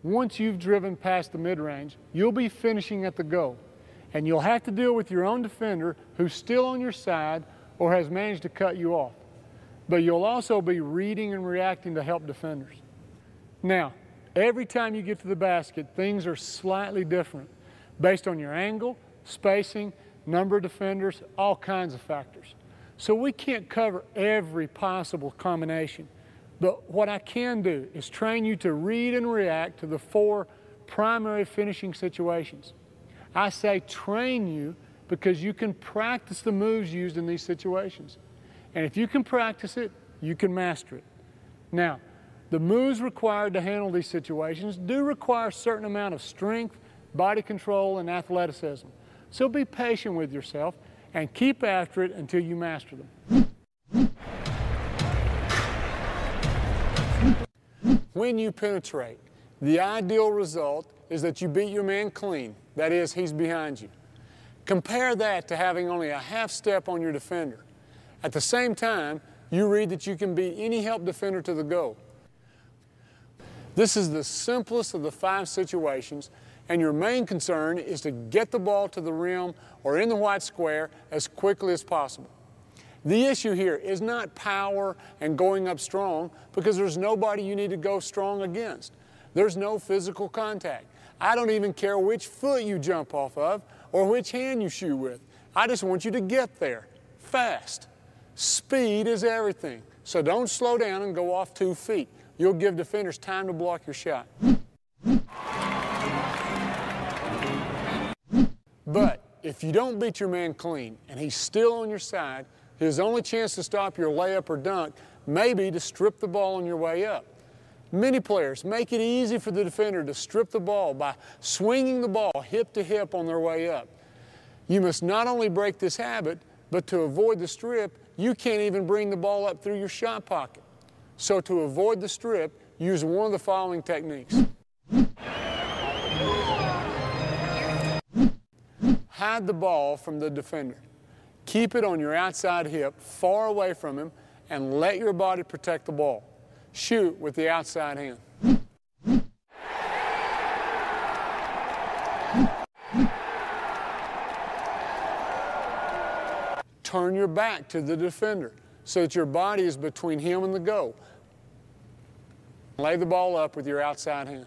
once you've driven past the mid-range, you'll be finishing at the goal. And you'll have to deal with your own defender who's still on your side or has managed to cut you off. But you'll also be reading and reacting to help defenders. Now, every time you get to the basket, things are slightly different based on your angle, spacing, number of defenders, all kinds of factors. So we can't cover every possible combination. But what I can do is train you to read and react to the 4 primary finishing situations. I say train you because you can practice the moves used in these situations. And if you can practice it, you can master it. Now, the moves required to handle these situations do require a certain amount of strength, body control, and athleticism. So be patient with yourself and keep after it until you master them. When you penetrate, the ideal result is that you beat your man clean. That is, he's behind you. Compare that to having only a half step on your defender. At the same time, you read that you can beat any help defender to the goal. This is the simplest of the 5 situations, and your main concern is to get the ball to the rim or in the white square as quickly as possible. The issue here is not power and going up strong, because there's nobody you need to go strong against. There's no physical contact. I don't even care which foot you jump off of or which hand you shoot with. I just want you to get there fast. Speed is everything, so don't slow down and go off 2 feet. You'll give defenders time to block your shot. But if you don't beat your man clean and he's still on your side, his only chance to stop your layup or dunk may be to strip the ball on your way up. Many players make it easy for the defender to strip the ball by swinging the ball hip to hip on their way up. You must not only break this habit, but to avoid the strip, you can't even bring the ball up through your shot pocket. So to avoid the strip, use one of the following techniques. Hide the ball from the defender. Keep it on your outside hip, far away from him, and let your body protect the ball. Shoot with the outside hand. Turn your back to the defender so that your body is between him and the goal. Lay the ball up with your outside hand.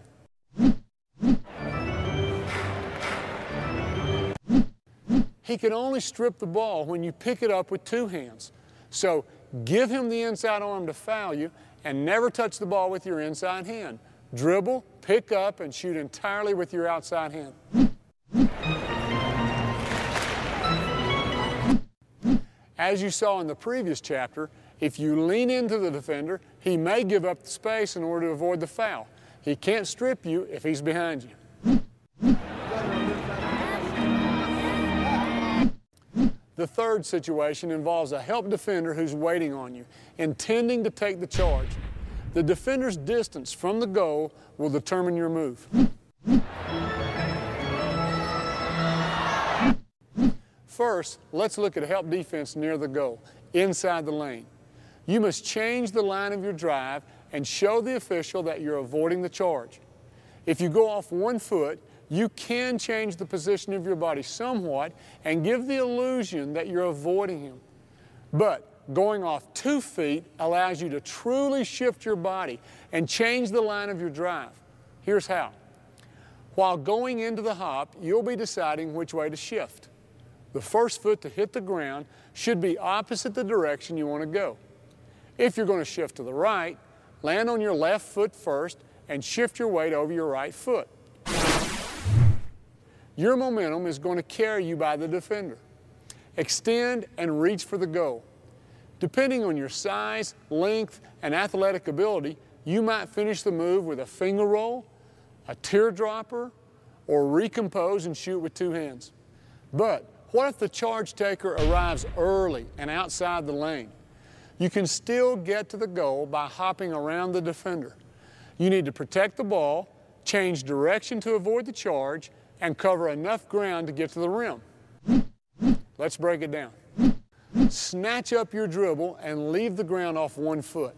He can only strip the ball when you pick it up with 2 hands. So give him the inside arm to foul you and never touch the ball with your inside hand. Dribble, pick up, and shoot entirely with your outside hand. As you saw in the previous chapter, if you lean into the defender, he may give up the space in order to avoid the foul. He can't strip you if he's behind you. The third situation involves a help defender who's waiting on you, intending to take the charge. The defender's distance from the goal will determine your move. First, let's look at help defense near the goal, inside the lane. You must change the line of your drive and show the official that you're avoiding the charge. If you go off 1 foot, you can change the position of your body somewhat and give the illusion that you're avoiding him. But going off 2 feet allows you to truly shift your body and change the line of your drive. Here's how. While going into the hop, you'll be deciding which way to shift. The first foot to hit the ground should be opposite the direction you want to go. If you're going to shift to the right, land on your left foot first and shift your weight over your right foot. Your momentum is going to carry you by the defender. Extend and reach for the goal. Depending on your size, length, and athletic ability, you might finish the move with a finger roll, a teardropper, or recompose and shoot with 2 hands. But what if the charge taker arrives early and outside the lane? You can still get to the goal by hopping around the defender. You need to protect the ball, change direction to avoid the charge, and cover enough ground to get to the rim. Let's break it down. Snatch up your dribble and leave the ground off 1 foot.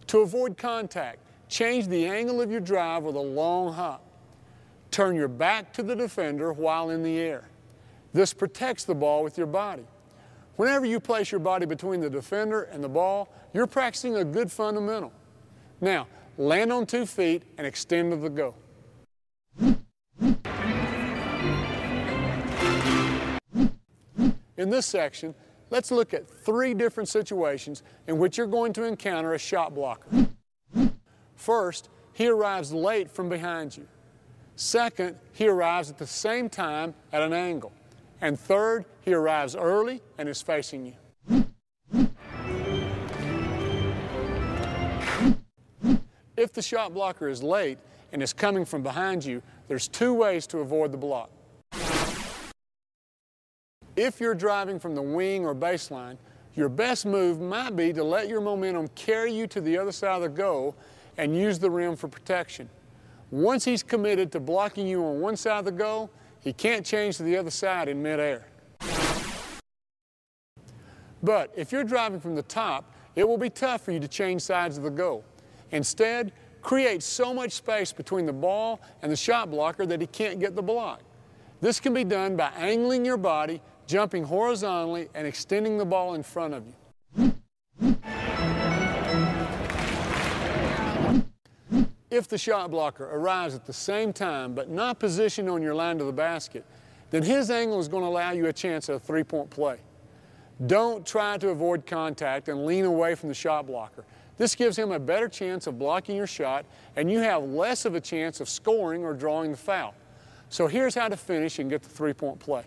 To avoid contact, change the angle of your drive with a long hop. turn your back to the defender while in the air. This protects the ball with your body. Whenever you place your body between the defender and the ball, you're practicing a good fundamental. Now, land on 2 feet and extend to the go. In this section, let's look at 3 different situations in which you're going to encounter a shot blocker. First, he arrives late from behind you. Second, he arrives at the same time at an angle. And third, he arrives early and is facing you. If the shot blocker is late and is coming from behind you, there's 2 ways to avoid the block. If you're driving from the wing or baseline, your best move might be to let your momentum carry you to the other side of the goal and use the rim for protection. Once he's committed to blocking you on one side of the goal, he can't change to the other side in midair. But if you're driving from the top, it will be tough for you to change sides of the goal. Instead, create so much space between the ball and the shot blocker that he can't get the block. This can be done by angling your body, jumping horizontally, and extending the ball in front of you. If the shot blocker arrives at the same time but not positioned on your line to the basket, then his angle is going to allow you a chance at a 3-point play. Don't try to avoid contact and lean away from the shot blocker. This gives him a better chance of blocking your shot, and you have less of a chance of scoring or drawing the foul. So here's how to finish and get the 3-point play.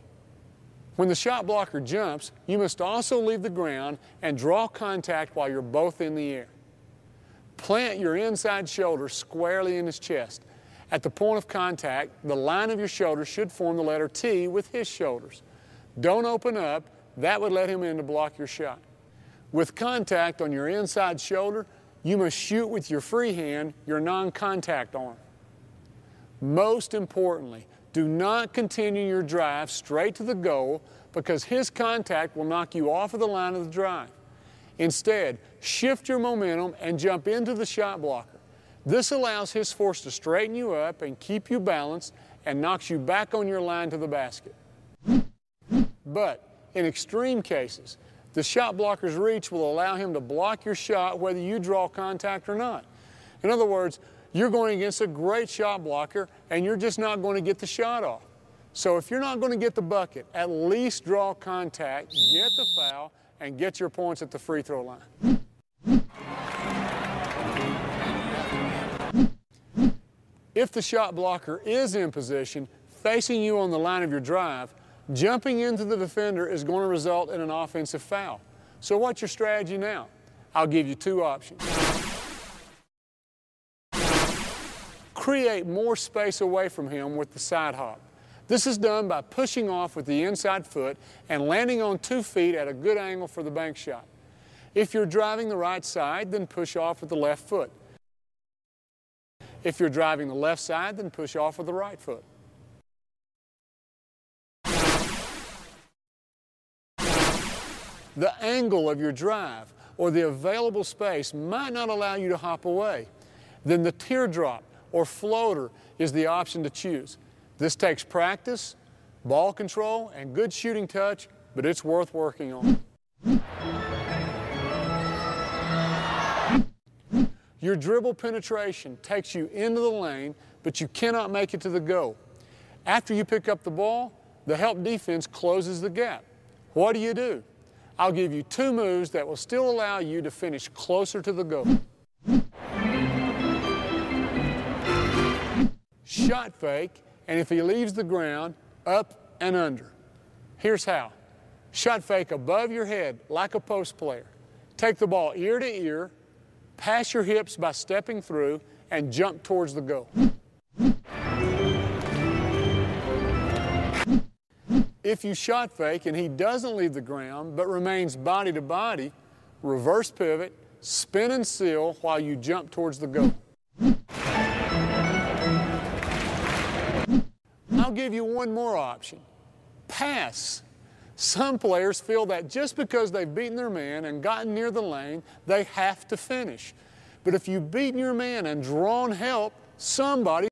When the shot blocker jumps, you must also leave the ground and draw contact while you're both in the air. Plant your inside shoulder squarely in his chest. At the point of contact, the line of your shoulder should form the letter T with his shoulders. Don't open up. That would let him in to block your shot. With contact on your inside shoulder, you must shoot with your free hand, your non-contact arm. Most importantly, do not continue your drive straight to the goal because his contact will knock you off of the line of the drive. Instead, shift your momentum and jump into the shot blocker. This allows his force to straighten you up and keep you balanced and knocks you back on your line to the basket. But in extreme cases, the shot blocker's reach will allow him to block your shot whether you draw contact or not. In other words, you're going against a great shot blocker and you're just not going to get the shot off. So if you're not going to get the bucket, at least draw contact, get the foul, and get your points at the free throw line. If the shot blocker is in position, facing you on the line of your drive, jumping into the defender is going to result in an offensive foul. So what's your strategy now? I'll give you 2 options. Create more space away from him with the side hop. This is done by pushing off with the inside foot and landing on 2 feet at a good angle for the bank shot. If you're driving the right side, then push off with the left foot. If you're driving the left side, then push off with the right foot. The angle of your drive or the available space might not allow you to hop away. Then the teardrop or floater is the option to choose. This takes practice, ball control, and good shooting touch, but it's worth working on. Your dribble penetration takes you into the lane, but you cannot make it to the goal. After you pick up the ball, the help defense closes the gap. What do? I'll give you 2 moves that will still allow you to finish closer to the goal. Shot fake, and if he leaves the ground, up and under. Here's how. Shot fake above your head like a post player. Take the ball ear to ear, pass your hips by stepping through, and jump towards the goal. If you shot fake and he doesn't leave the ground but remains body to body, reverse pivot, spin and seal while you jump towards the goal. I'll give you one more option. Pass. Some players feel that just because they've beaten their man and gotten near the lane, they have to finish. But if you've beaten your man and drawn help, somebody